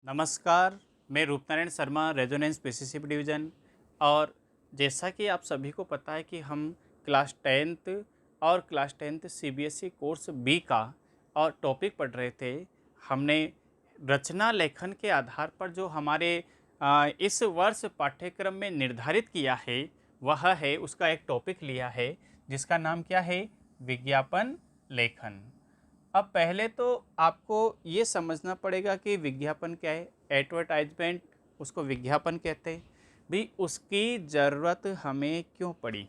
नमस्कार, मैं Rupnarayan Sharma resonance पीसीसीबी division. और जैसा कि आप सभी को पता है कि हम क्लास 10th और class 10th CBSE course B का और टॉपिक पढ़ रहे थे। हमने रचना लेखन के आधार पर जो हमारे इस वर्ष पाठ्यक्रम में निर्धारित किया है, वह है उसका एक टॉपिक लिया है जिसका नाम क्या है? विज्ञापन लेखन। अब पहले तो आपको ये समझना पड़ेगा कि विज्ञापन क्या है। एडवर्टाइजमेंट, उसको विज्ञापन कहते हैं। भी उसकी ज़रूरत हमें क्यों पड़ी?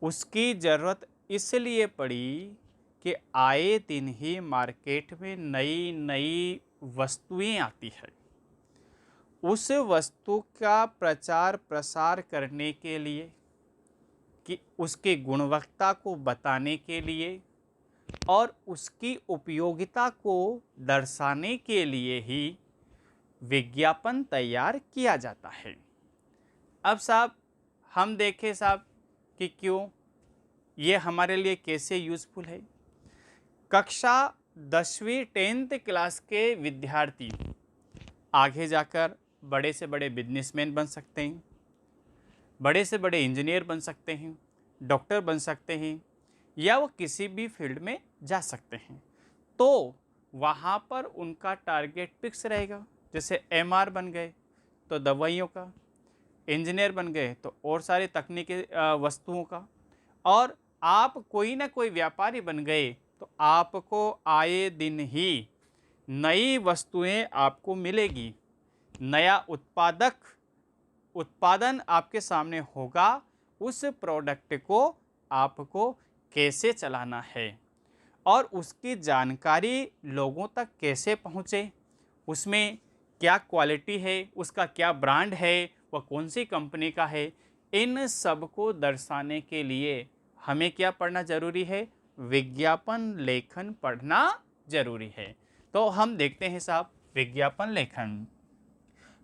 उसकी ज़रूरत इसलिए पड़ी कि आए दिन ही मार्केट में नई नई वस्तुएं आती है। उस वस्तु का प्रचार प्रसार करने के लिए, कि उसकी गुणवत्ता को बताने के लिए और उसकी उपयोगिता को दर्शाने के लिए ही विज्ञापन तैयार किया जाता है। अब साहब, हम देखें साहब कि क्यों ये हमारे लिए कैसे यूज़फुल है। कक्षा 10वीं 10th क्लास के विद्यार्थी आगे जाकर बड़े से बड़े बिजनेसमैन बन सकते हैं, बड़े से बड़े इंजीनियर बन सकते हैं, डॉक्टर बन सकते हैं, या वो किसी भी फील्ड में जा सकते हैं। तो वहाँ पर उनका टारगेट फिक्स रहेगा। जैसे एमआर बन गए तो दवाइयों का, इंजीनियर बन गए तो और सारी तकनीकी वस्तुओं का, और आप कोई ना कोई व्यापारी बन गए तो आपको आए दिन ही नई वस्तुएं आपको मिलेगी। नया उत्पादन आपके सामने होगा। उस प्रोडक्ट को आपको कैसे चलाना है और उसकी जानकारी लोगों तक कैसे पहुँचे, उसमें क्या क्वालिटी है, उसका क्या ब्रांड है, वह कौन सी कंपनी का है, इन सब को दर्शाने के लिए हमें क्या पढ़ना ज़रूरी है? विज्ञापन लेखन पढ़ना ज़रूरी है। तो हम देखते हैं साहब, विज्ञापन लेखन।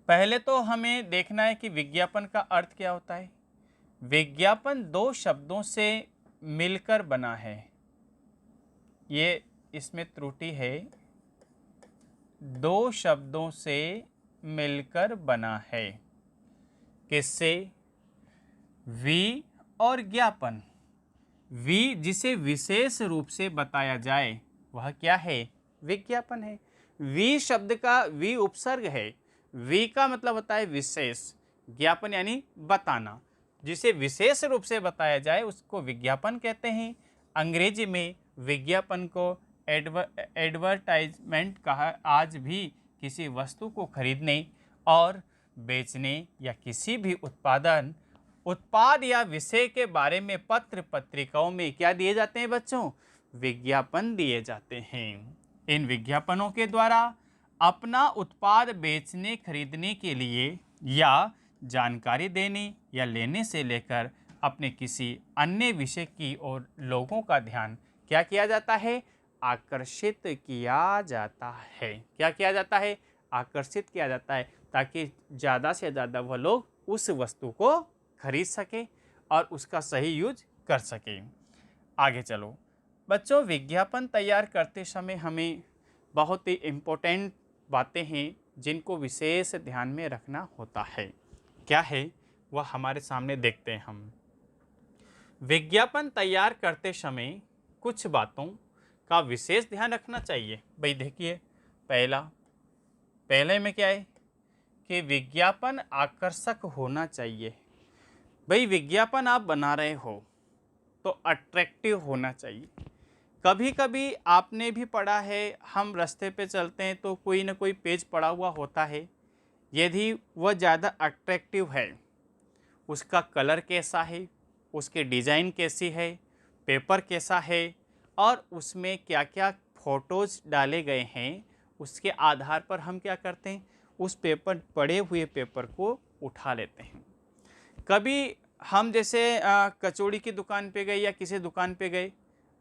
पहले तो हमें देखना है कि विज्ञापन का अर्थ क्या होता है। विज्ञापन दो शब्दों से मिलकर बना है। ये इसमें त्रुटि है, दो शब्दों से मिलकर बना है। किससे? वि और ज्ञापन। वि जिसे विशेष रूप से बताया जाए वह क्या है? विज्ञापन है। वि शब्द का वि उपसर्ग है। वि का मतलब होता है विशेष, ज्ञापन यानी बताना। जिसे विशेष रूप से बताया जाए उसको विज्ञापन कहते हैं। अंग्रेजी में विज्ञापन को एडवर्टाइजमेंट कहा। आज भी किसी वस्तु को खरीदने और बेचने या किसी भी उत्पाद या विषय के बारे में पत्र पत्रिकाओं में क्या दिए जाते हैं बच्चों? विज्ञापन दिए जाते हैं। इन विज्ञापनों के द्वारा अपना उत्पाद बेचने खरीदने के लिए या जानकारी देने या लेने से लेकर अपने किसी अन्य विषय की ओर लोगों का ध्यान क्या किया जाता है? आकर्षित किया जाता है। क्या किया जाता है? आकर्षित किया जाता है, ताकि ज़्यादा से ज़्यादा वह लोग उस वस्तु को खरीद सके और उसका सही यूज कर सके। आगे चलो बच्चों, विज्ञापन तैयार करते समय हमें बहुत ही इम्पोर्टेंट बातें हैं जिनको विशेष ध्यान में रखना होता है। क्या है वह हमारे सामने देखते हैं हम। विज्ञापन तैयार करते समय कुछ बातों का विशेष ध्यान रखना चाहिए। भाई देखिए, पहले में क्या है कि विज्ञापन आकर्षक होना चाहिए। भाई विज्ञापन आप बना रहे हो तो अट्रैक्टिव होना चाहिए। कभी कभी आपने भी पढ़ा है, हम रास्ते पे चलते हैं तो कोई ना कोई पेज पड़ा हुआ होता है। यदि वह ज़्यादा अट्रैक्टिव है, उसका कलर कैसा है, उसकी डिज़ाइन कैसी है, पेपर कैसा है और उसमें क्या क्या फ़ोटोज़ डाले गए हैं, उसके आधार पर हम क्या करते हैं? उस पड़े हुए पेपर को उठा लेते हैं। कभी हम जैसे कचौड़ी की दुकान पे गए या किसी दुकान पे गए,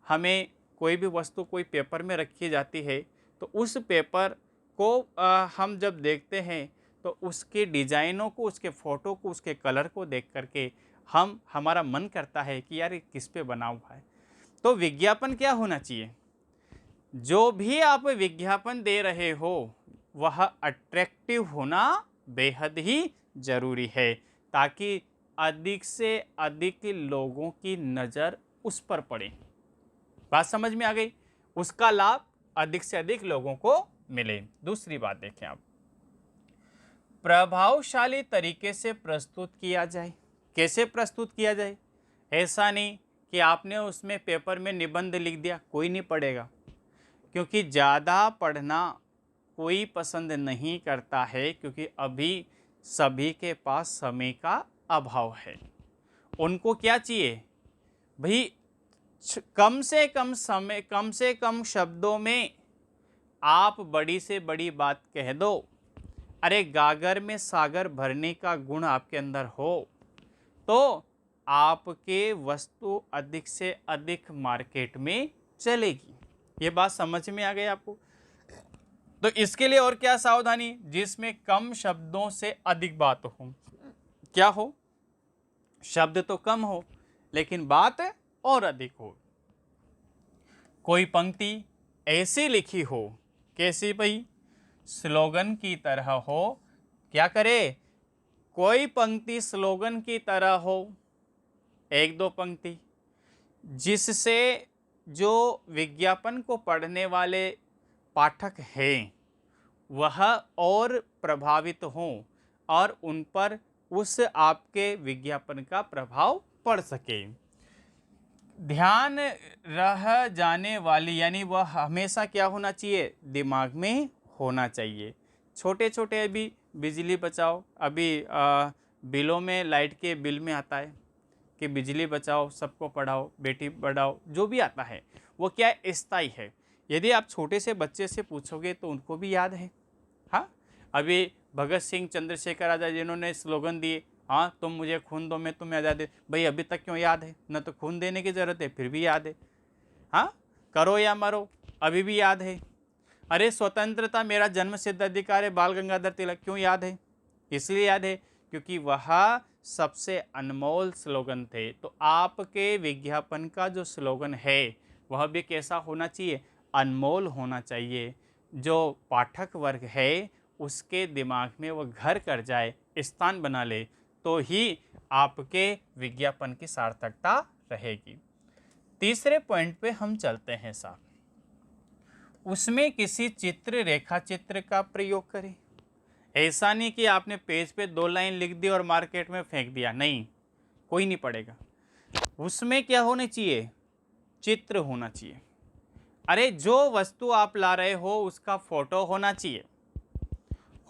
हमें कोई भी वस्तु कोई पेपर में रखी जाती है, तो उस पेपर को हम जब देखते हैं तो उसके डिज़ाइनों को, उसके फ़ोटो को, उसके कलर को देख करके हमारा मन करता है कि यार ये किस पे बना हुआ है। तो विज्ञापन क्या होना चाहिए? जो भी आप विज्ञापन दे रहे हो वह अट्रैक्टिव होना बेहद ही ज़रूरी है, ताकि अधिक से अधिक लोगों की नज़र उस पर पड़े। बात समझ में आ गई? उसका लाभ अधिक से अधिक लोगों को मिले। दूसरी बात देखें आप, प्रभावशाली तरीके से प्रस्तुत किया जाए। कैसे प्रस्तुत किया जाए? ऐसा नहीं कि आपने उसमें पेपर में निबंध लिख दिया, कोई नहीं पढ़ेगा, क्योंकि ज़्यादा पढ़ना कोई पसंद नहीं करता है, क्योंकि अभी सभी के पास समय का अभाव है। उनको क्या चाहिए भाई? कम से कम समय, कम से कम शब्दों में आप बड़ी से बड़ी बात कह दो। अरे गागर में सागर भरने का गुण आपके अंदर हो तो आपके वस्तु अधिक से अधिक मार्केट में चलेगी। ये बात समझ में आ गई आपको? तो इसके लिए और क्या सावधानी? जिसमें कम शब्दों से अधिक बात हो। क्या हो? शब्द तो कम हो लेकिन बात और अधिक हो। कोई पंक्ति ऐसी लिखी हो, कैसी भाई? स्लोगन की तरह हो। क्या करे? कोई पंक्ति स्लोगन की तरह हो, एक दो पंक्ति, जिससे जो विज्ञापन को पढ़ने वाले पाठक हैं वह और प्रभावित हों और उन पर उस आपके विज्ञापन का प्रभाव पड़ सके। ध्यान रह जाने वाली, यानी वह हमेशा क्या होना चाहिए? दिमाग में होना चाहिए। छोटे छोटे अभी बिजली बचाओ, अभी बिलों में, लाइट के बिल में आता है कि बिजली बचाओ, सबको पढ़ाओ, बेटी पढ़ाओ, जो भी आता है वो क्या है? स्थायी है। यदि आप छोटे से बच्चे से पूछोगे तो उनको भी याद है। हाँ, अभी भगत सिंह, चंद्रशेखर आज़ाद जिन्होंने स्लोगन दिए, हाँ तुम मुझे खून दो मैं तुम्हें आज़ादी, भाई अभी तक क्यों याद है? न तो खून देने की ज़रूरत है फिर भी याद है। हाँ, करो या मरो, अभी भी याद है। अरे स्वतंत्रता मेरा जन्मसिद्ध अधिकार है, बाल गंगाधर तिलक, क्यों याद है? इसलिए याद है क्योंकि वह सबसे अनमोल स्लोगन थे। तो आपके विज्ञापन का जो स्लोगन है वह भी कैसा होना चाहिए? अनमोल होना चाहिए। जो पाठक वर्ग है उसके दिमाग में वह घर कर जाए, स्थान बना ले, तो ही आपके विज्ञापन की सार्थकता रहेगी। तीसरे पॉइंट पे हम चलते हैं साहब, उसमें किसी चित्र, रेखा चित्र का प्रयोग करें। ऐसा नहीं कि आपने पेज पे 2 लाइन लिख दी और मार्केट में फेंक दिया, नहीं, कोई नहीं पढ़ेगा। उसमें क्या होना चाहिए? चित्र होना चाहिए। अरे जो वस्तु आप ला रहे हो उसका फोटो होना चाहिए।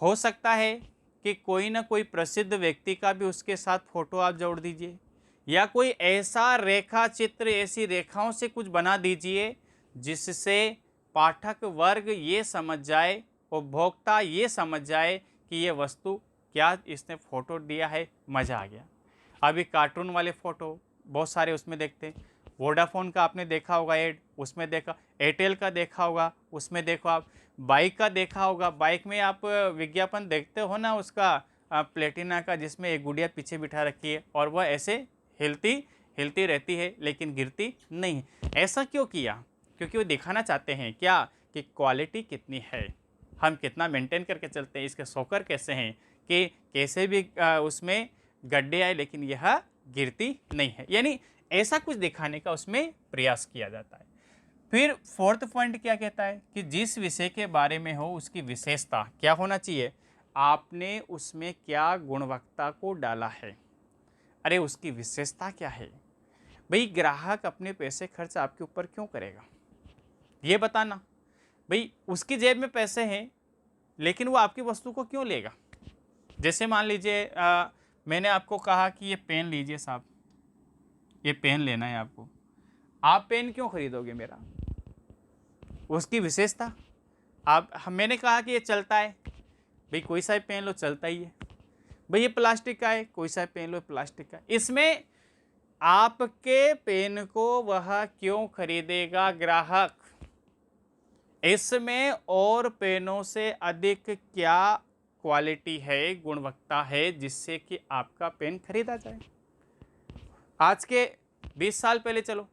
हो सकता है कि कोई ना कोई प्रसिद्ध व्यक्ति का भी उसके साथ फोटो आप जोड़ दीजिए, या कोई ऐसा रेखा चित्र, ऐसी रेखाओं से कुछ बना दीजिए जिससे पाठक वर्ग ये समझ जाए, उपभोक्ता ये समझ जाए कि ये वस्तु क्या इसने फ़ोटो दिया है, मज़ा आ गया। अभी कार्टून वाले फ़ोटो बहुत सारे उसमें देखते हैं। वोडाफोन का आपने देखा होगा ऐड, उसमें देखा, एयरटेल का देखा होगा, उसमें देखो आप, बाइक का देखा होगा, बाइक में आप विज्ञापन देखते हो ना उसका, प्लेटिना का, जिसमें एक गुड़िया पीछे बिठा रखी है और वह ऐसे हिलती हिलती रहती है लेकिन गिरती नहीं है। ऐसा क्यों किया? क्योंकि वो दिखाना चाहते हैं क्या, कि क्वालिटी कितनी है, हम कितना मेंटेन करके चलते हैं, इसके शॉकर कैसे हैं, कि कैसे भी उसमें गड्ढे आए लेकिन यह गिरती नहीं है। यानी ऐसा कुछ दिखाने का उसमें प्रयास किया जाता है। फिर फोर्थ पॉइंट क्या कहता है कि जिस विषय के बारे में हो उसकी विशेषता क्या होना चाहिए? आपने उसमें क्या गुणवत्ता को डाला है, अरे उसकी विशेषता क्या है। भाई ग्राहक अपने पैसे खर्च आपके ऊपर क्यों करेगा, ये बताना। भाई उसकी जेब में पैसे हैं लेकिन वो आपकी वस्तु को क्यों लेगा? जैसे मान लीजिए मैंने आपको कहा कि ये पेन लीजिए साहब, ये पेन लेना है आपको, आप पेन क्यों खरीदोगे मेरा? उसकी विशेषता। मैंने कहा कि ये चलता है, भाई कोई सा पेन लो, चलता ही है। भाई ये प्लास्टिक का है, कोई सा पेन लो, प्लास्टिक का। इसमें आपके पेन को वह क्यों खरीदेगा ग्राहक? इसमें और पेनों से अधिक क्या क्वालिटी है, गुणवत्ता है, जिससे कि आपका पेन खरीदा जाए। आज के 20 साल पहले चलो,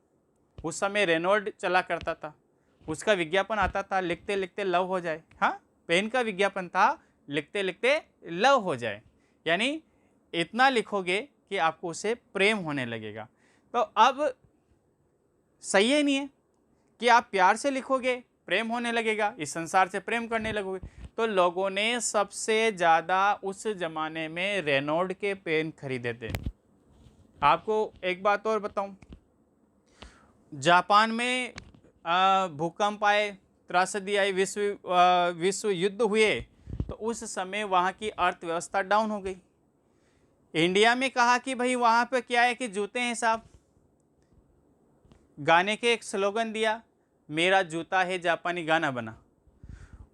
उस समय रेनॉल्ड चला करता था, उसका विज्ञापन आता था, लिखते लिखते लव हो जाए। हाँ, पेन का विज्ञापन था, लिखते लिखते लव हो जाए, यानी इतना लिखोगे कि आपको उसे प्रेम होने लगेगा। तो अब सही है नहीं है कि आप प्यार से लिखोगे प्रेम होने लगेगा, इस संसार से प्रेम करने लगोगे। तो लोगों ने सबसे ज़्यादा उस ज़माने में रेनॉल्ड के पेन खरीदे थे। आपको एक बात और बताऊं, जापान में भूकंप आए, त्रासदी आई, विश्व युद्ध हुए, तो उस समय वहाँ की अर्थव्यवस्था डाउन हो गई। इंडिया में कहा कि भाई वहाँ पे क्या है कि जूते हैं साहब, गाने के एक स्लोगन दिया, मेरा जूता है जापानी, गाना बना।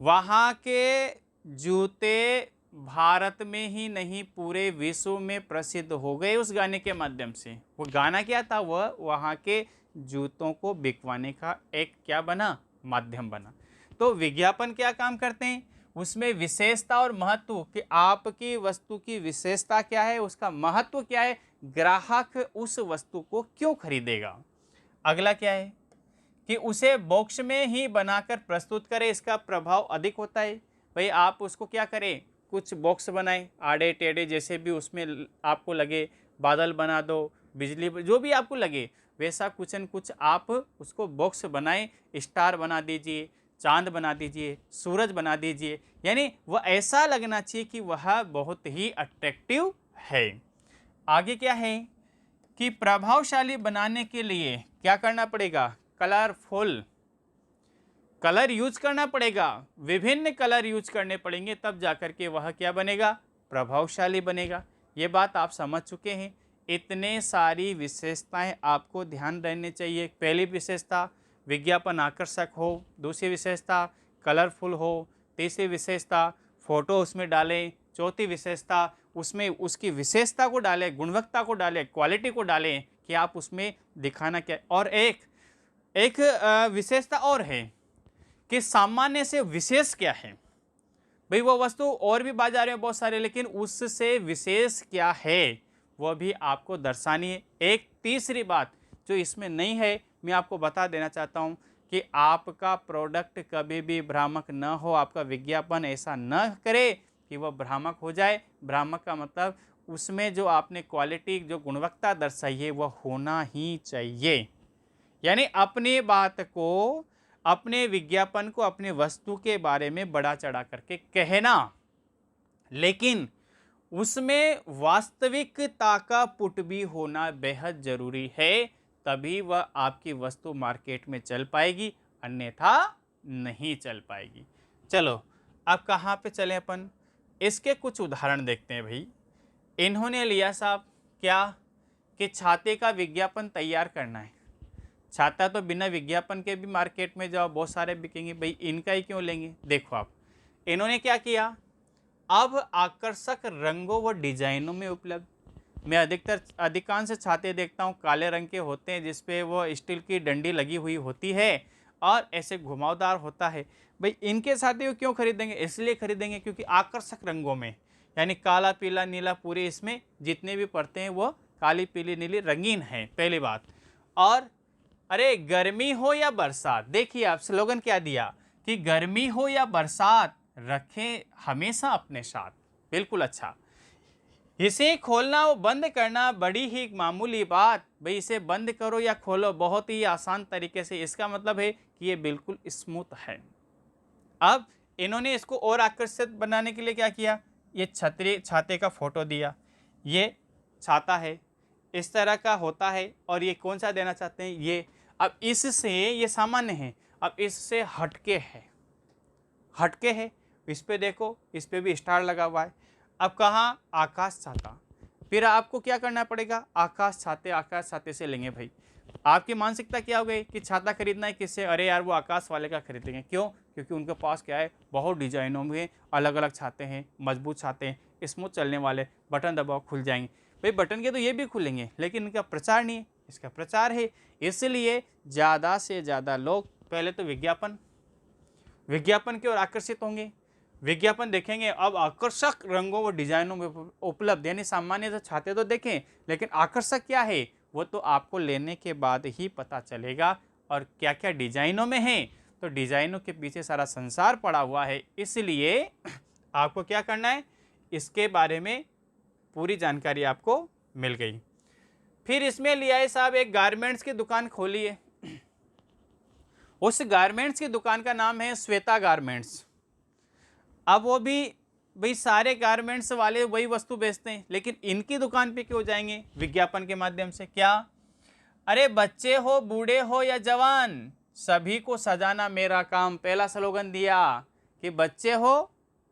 वहाँ के जूते भारत में ही नहीं पूरे विश्व में प्रसिद्ध हो गए उस गाने के माध्यम से। वो गाना क्या था, वह वहाँ के जूतों को बिकवाने का एक क्या बना, माध्यम बना। तो विज्ञापन क्या काम करते हैं, उसमें विशेषता और महत्व कि आपकी वस्तु की विशेषता क्या है, उसका महत्व क्या है, ग्राहक उस वस्तु को क्यों खरीदेगा। अगला क्या है कि उसे बॉक्स में ही बनाकर प्रस्तुत करें, इसका प्रभाव अधिक होता है। भाई आप उसको क्या करें, कुछ बॉक्स बनाएं आड़े टेढ़े जैसे भी उसमें आपको लगे, बादल बना दो, बिजली जो भी आपको लगे वैसा कुछ न कुछ आप उसको बॉक्स बनाएं, स्टार बना दीजिए, चांद बना दीजिए, सूरज बना दीजिए, यानी वह ऐसा लगना चाहिए कि वह बहुत ही अट्रैक्टिव है। आगे क्या है कि प्रभावशाली बनाने के लिए क्या करना पड़ेगा, कलरफुल कलर यूज करना पड़ेगा, विभिन्न कलर यूज करने पड़ेंगे, तब जाकर के वह क्या बनेगा, प्रभावशाली बनेगा। ये बात आप समझ चुके हैं। इतने सारी विशेषताएं आपको ध्यान रहने चाहिए। पहली विशेषता विज्ञापन आकर्षक हो, दूसरी विशेषता कलरफुल हो, तीसरी विशेषता फोटो उसमें डालें, चौथी विशेषता उसमें उसकी विशेषता को डालें, गुणवत्ता को डालें, क्वालिटी को डालें कि आप उसमें दिखाना क्या। और एक विशेषता और है कि सामान्य से विशेष क्या है। भाई वो वस्तु और भी बाजार में बहुत सारे, लेकिन उससे विशेष क्या है वह भी आपको दर्शानी है। एक तीसरी बात जो इसमें नहीं है, मैं आपको बता देना चाहता हूं कि आपका प्रोडक्ट कभी भी भ्रामक न हो, आपका विज्ञापन ऐसा न करे कि वह भ्रामक हो जाए। भ्रामक का मतलब उसमें जो आपने क्वालिटी, जो गुणवत्ता दर्शाई है वह होना ही चाहिए। यानी अपनी बात को, अपने विज्ञापन को, अपने वस्तु के बारे में बढ़ा चढ़ा करके कहना, लेकिन उसमें वास्तविकता का पुट भी होना बेहद जरूरी है, तभी वह आपकी वस्तु मार्केट में चल पाएगी, अन्यथा नहीं चल पाएगी। चलो अब कहाँ पे चले अपन, इसके कुछ उदाहरण देखते हैं। भाई इन्होंने लिया साहब क्या कि छाते का विज्ञापन तैयार करना है। छाता तो बिना विज्ञापन के भी मार्केट में जाओ बहुत सारे बिकेंगे, भाई इनका ही क्यों लेंगे। देखो आप, इन्होंने क्या किया, अब आकर्षक रंगों व डिजाइनों में उपलब्ध। मैं अधिकांश छाते देखता हूँ काले रंग के होते हैं, जिसपे वो स्टील की डंडी लगी हुई होती है और ऐसे घुमावदार होता है। भाई इनके छाते को क्यों खरीदेंगे, इसलिए खरीदेंगे क्योंकि आकर्षक रंगों में, यानी काला पीला नीला, पूरे इसमें जितने भी पड़ते हैं वो काली पीली नीली रंगीन है, पहली बात। और अरे गर्मी हो या बरसात, देखिए आप स्लोगन क्या दिया कि गर्मी हो या बरसात रखें हमेशा अपने साथ। बिल्कुल अच्छा। इसे खोलना और बंद करना बड़ी ही मामूली बात, भाई इसे बंद करो या खोलो बहुत ही आसान तरीके से, इसका मतलब है कि ये बिल्कुल स्मूथ है। अब इन्होंने इसको और आकर्षित बनाने के लिए क्या किया, ये छाते का फोटो दिया, ये छाता है इस तरह का होता है और ये कौन सा देना चाहते हैं ये। अब इससे ये सामान्य है, अब इससे हटके है, इस पे देखो, इस पे भी स्टार लगा हुआ है। अब कहाँ, आकाश छाता, फिर आपको क्या करना पड़ेगा, आकाश छाते से लेंगे। भाई आपकी मानसिकता क्या हो गई कि छाता खरीदना है किससे, अरे यार वो आकाश वाले का खरीदेंगे। क्यों, क्योंकि उनके पास क्या है, बहुत डिजाइनों में अलग अलग छाते हैं, मजबूत छाते हैं, स्मूथ चलने वाले, बटन दबाओ खुल जाएंगे। भाई बटन के तो ये भी खुलेंगे, लेकिन इनका प्रचार नहीं है, इसका प्रचार है। इसलिए ज़्यादा से ज़्यादा लोग पहले तो विज्ञापन की ओर आकर्षित होंगे, विज्ञापन देखेंगे। अब आकर्षक रंगों व डिजाइनों में उपलब्ध, यानी सामान्य तो छाते तो देखें, लेकिन आकर्षक क्या है वो तो आपको लेने के बाद ही पता चलेगा, और क्या क्या डिजाइनों में है तो डिजाइनों के पीछे सारा संसार पड़ा हुआ है, इसलिए आपको क्या करना है, इसके बारे में पूरी जानकारी आपको मिल गई। फिर इसमें लिया साहब एक गारमेंट्स की दुकान खोली है। उस गारमेंट्स की दुकान का नाम है श्वेता गारमेंट्स। अब वो भी भाई सारे गारमेंट्स वाले वही वस्तु बेचते हैं, लेकिन इनकी दुकान पे क्यों जाएंगे विज्ञापन के माध्यम से? क्या, अरे बच्चे हो, बूढ़े हो या जवान, सभी को सजाना मेरा काम। पहला स्लोगन दिया कि बच्चे हो,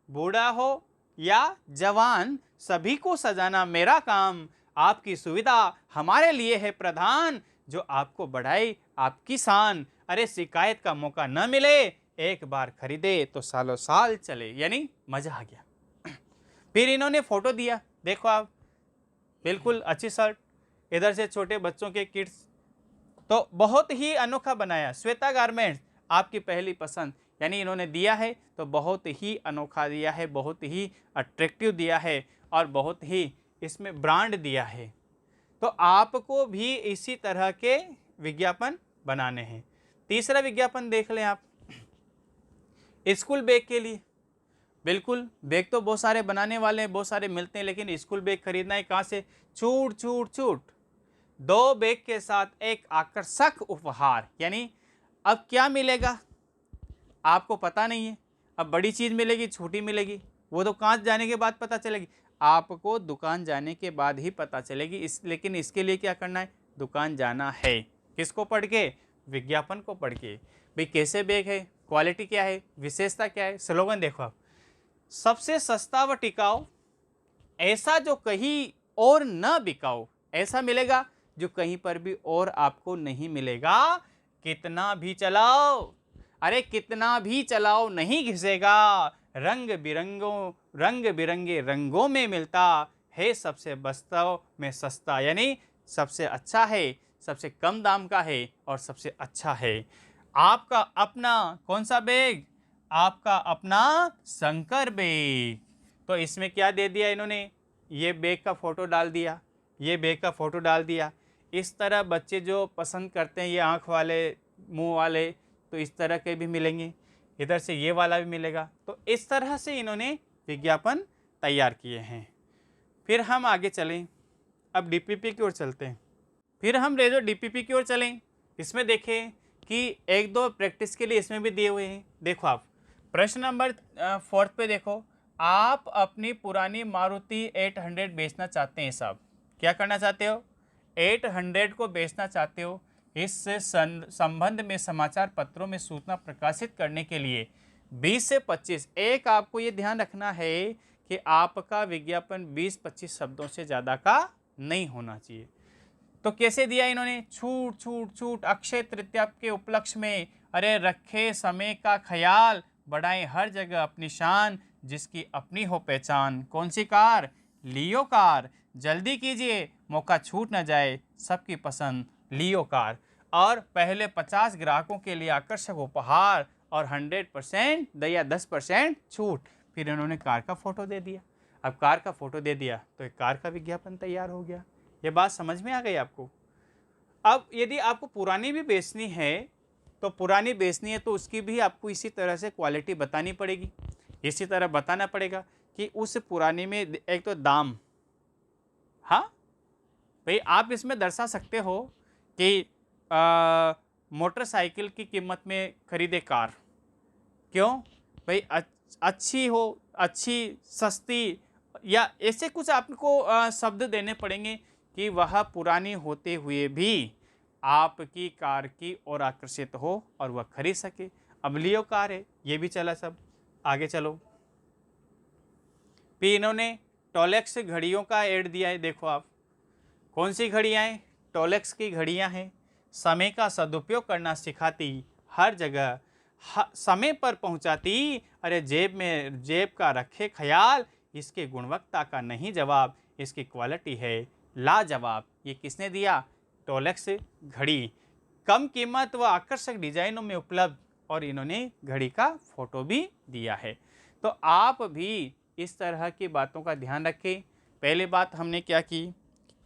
बूढ़ा हो या जवान, सभी को सजाना मेरा काम। आपकी सुविधा हमारे लिए है प्रधान, जो आपको बढ़ाए आपकी शान। अरे शिकायत का मौका न मिले, एक बार खरीदे तो सालों साल चले। यानी मजा आ गया। फिर इन्होंने फोटो दिया, देखो आप, बिल्कुल अच्छी शर्ट, इधर से छोटे बच्चों के किड्स, तो बहुत ही अनोखा बनाया। श्वेता गारमेंट्स आपकी पहली पसंद, यानी इन्होंने दिया है तो बहुत ही अनोखा दिया है, बहुत ही अट्रैक्टिव दिया है और बहुत ही इसमें ब्रांड दिया है। तो आपको भी इसी तरह के विज्ञापन बनाने हैं। तीसरा विज्ञापन देख लें आप, स्कूल बैग के लिए। बिल्कुल, बैग तो बहुत सारे बनाने वाले हैं, बहुत सारे मिलते हैं, लेकिन स्कूल बैग खरीदना है कहाँ से? छूट छूट छूट, 2 बैग के साथ एक आकर्षक उपहार। यानी अब क्या मिलेगा आपको पता नहीं है, अब बड़ी चीज़ मिलेगी छोटी मिलेगी, वो तो कांच जाने के बाद पता चलेगी, आपको दुकान जाने के बाद ही पता चलेगी। लेकिन इसके लिए क्या करना है? दुकान जाना है। किसको पढ़ के? विज्ञापन को पढ़ के। भाई कैसे बैग है, क्वालिटी क्या है, विशेषता क्या है। स्लोगन देखो आप, सबसे सस्ता व टिकाऊ, ऐसा जो कहीं और न बिकाओ, ऐसा मिलेगा जो कहीं पर भी और आपको नहीं मिलेगा। कितना भी चलाओ, अरे कितना भी चलाओ नहीं घिसेगा, रंग बिरंगे रंगों में मिलता है, सबसे वास्तव में सस्ता। यानी सबसे अच्छा है, सबसे कम दाम का है और सबसे अच्छा है। आपका अपना कौन सा बैग? आपका अपना शंकर बैग। तो इसमें क्या दे दिया इन्होंने? ये बैग का फोटो डाल दिया, ये बैग का फोटो डाल दिया। इस तरह बच्चे जो पसंद करते हैं, ये आँख वाले, मुंह वाले, तो इस तरह के भी मिलेंगे, इधर से ये वाला भी मिलेगा। तो इस तरह से इन्होंने विज्ञापन तैयार किए हैं। फिर हम आगे चलें, अब डीपीपी की ओर चलते हैं। फिर हम रेजो डीपीपी की ओर चलें। इसमें देखें कि 1-2 प्रैक्टिस के लिए इसमें भी दिए हुए हैं। देखो आप, प्रश्न नंबर 4 पे देखो, आप अपनी पुरानी मारुति 800 बेचना चाहते हैं साहब। क्या करना चाहते हो? 800 को बेचना चाहते हो। इससे संबंध में समाचार पत्रों में सूचना प्रकाशित करने के लिए 20 से 25, एक आपको ये ध्यान रखना है कि आपका विज्ञापन 20-25 शब्दों से ज़्यादा का नहीं होना चाहिए। तो कैसे दिया इन्होंने? छूट छूट छूट, अक्षय तृतीया के उपलक्ष्य में, अरे रखे समय का ख्याल, बढ़ाएं हर जगह अपनी शान, जिसकी अपनी हो पहचान। कौन सी कार? लियो कार। जल्दी कीजिए, मौका छूट न जाए, सबकी पसंद लियो कार। और पहले 50 ग्राहकों के लिए आकर्षक उपहार और 100% या 10% छूट। फिर इन्होंने कार का फोटो दे दिया। अब कार का फोटो दे दिया तो एक कार का विज्ञापन तैयार हो गया। ये बात समझ में आ गई आपको? अब यदि आपको पुरानी भी बेचनी है, तो पुरानी बेचनी है तो उसकी भी आपको इसी तरह से क्वालिटी बतानी पड़ेगी। इसी तरह बताना पड़ेगा कि उस पुरानी में एक तो दाम, हाँ भाई आप इसमें दर्शा सकते हो कि मोटरसाइकिल की कीमत में खरीदे कार। क्यों भाई? अच्छी हो, अच्छी, सस्ती, या ऐसे कुछ आपको शब्द देने पड़ेंगे कि वह पुरानी होते हुए भी आपकी कार की ओर आकर्षित हो और वह खरीद सके। अब लियो कार है, ये भी चला सब। आगे चलो, फिर इन्होंने टोलेक्स घड़ियों का ऐड दिया है। देखो आप, कौन सी घड़ियाँ हैं? टोलेक्स की घड़ियाँ हैं। समय का सदुपयोग करना सिखाती, हर जगह समय पर पहुंचाती, अरे जेब का रखे ख्याल, इसके गुणवत्ता का नहीं जवाब, इसकी क्वालिटी है लाजवाब। ये किसने दिया? टोलेक्स घड़ी। कम कीमत व आकर्षक डिजाइनों में उपलब्ध, और इन्होंने घड़ी का फोटो भी दिया है। तो आप भी इस तरह की बातों का ध्यान रखें। पहले बात हमने क्या की,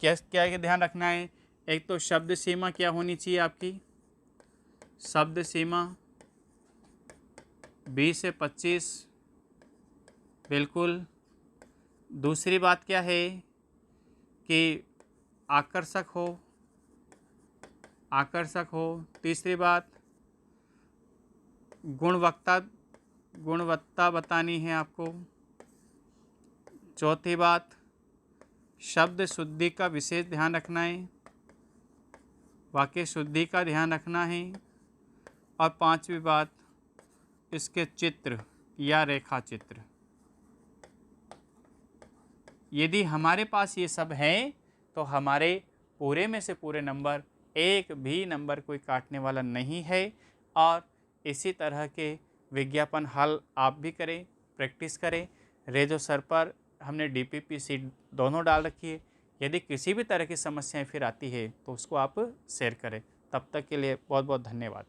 क्या ध्यान रखना है? एक तो शब्द सीमा क्या होनी चाहिए आपकी, शब्द सीमा 20 से 25 बिल्कुल। दूसरी बात क्या है कि आकर्षक हो। तीसरी बात गुणवत्ता गुणवत्ता बतानी है आपको। चौथी बात शब्द शुद्धि का विशेष ध्यान रखना है, वाक्य शुद्धि का ध्यान रखना है। और पांचवी बात इसके चित्र या रेखा चित्र। यदि हमारे पास ये सब है तो हमारे पूरे में से पूरे नंबर, एक भी नंबर कोई काटने वाला नहीं है। और इसी तरह के विज्ञापन हल आप भी करें, प्रैक्टिस करें। रेजो सर पर हमने DPP सीट दोनों डाल रखी है। यदि किसी भी तरह की समस्याएं फिर आती है तो उसको आप शेयर करें। तब तक के लिए बहुत बहुत धन्यवाद।